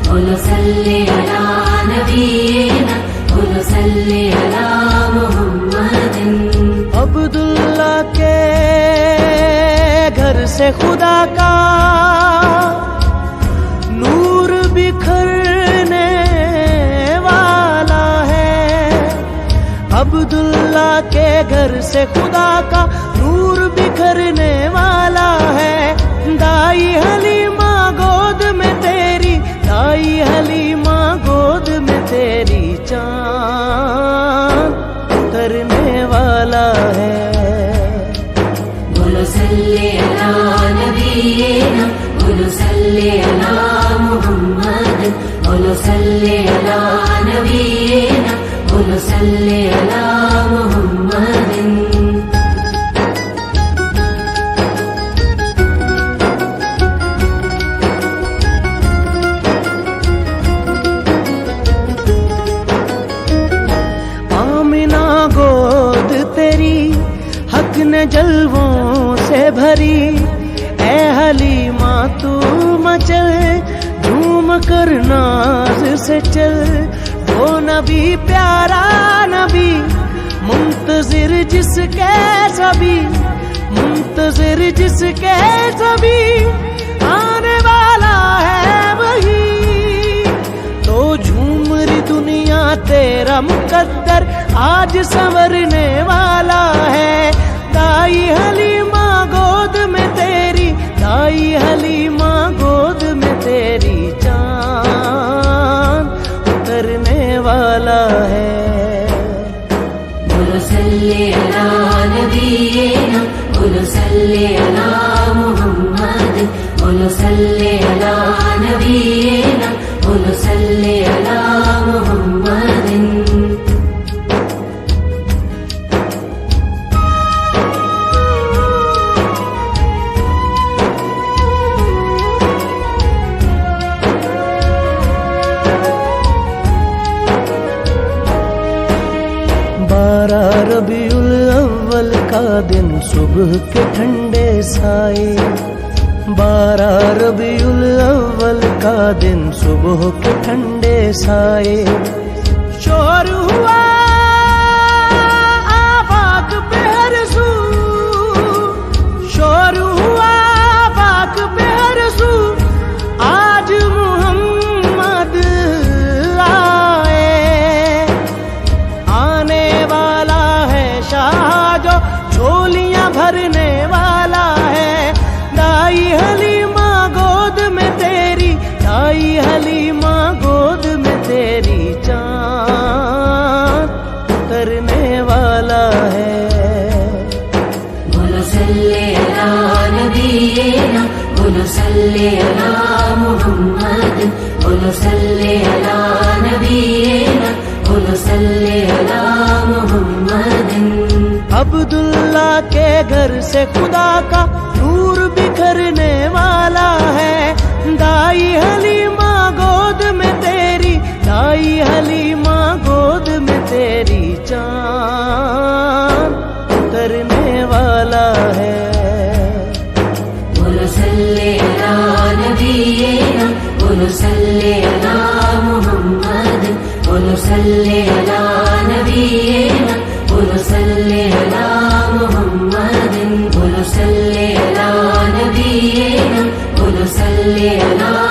بولو صلی علی نبینا بولو صلی علی محمد عبداللہ کے گھر سے خدا کا نور بکھرنے والا ہے عبداللہ کے گھر سے خدا کا نور بکھرنے والا ہے دائی حلیمہ گود میں تیری دائی حلیمہ گود میں تیری چاند اترنے والا ہے بولو صلی علی نبینا بولو صلی علی محمد بولو صلی علی نبینا بولو صلی علی محمد حق نے جلووں سے بھری اے حلیمہ تو مچل جھوم کر ناز سے چل وہ نبی پیارا نبی منتظر جس کے سبھی منتظر جس کے سبھی آنے والا ہے وہی تو جھوم رہی دنیا تیرا مقدر آج سنورنے والا ہے دائی حلیمہ گود میں تیری دائی حلیمہ گود میں تیری چاند اترنے والا ہے بولو صلی علی نبینا بولو صلی علی محمد بولو صلی علی نبینا بولو صلی علی محمد ربیع الاول کا دن صبح کے ٹھنڈے سائے 12 ربیع الاول کا دن صبح کے ٹھنڈے سائے شور ہوا آفاق پہ ہر سو شور ہوا آفاق پہ ہر سو آج محمد آئے آنے والا ہے شاہ جو جھولیاں بھرنے والا ہے دائی حلیمہ گود میں تیری دائی حلیمہ گود میں تیری چاند اترنے والا ہے بولو صلی علی نبینا بولو صلی علی محمد بولو صلی علی نبینا بولو صلی علی محمد عبداللہ کے گھر سے خدا کا نور بکھرنے والا ہے دائی حلیمہ گود میں تیری دائی حلیمہ گود میں تیری چاند اترنے والا ہے بولو صلی علی نبینا بولو صلی علی محمد بولو صلی علی نبینا بولو صلی علی محمد بولو صلی علی نبینا بولو صلی علی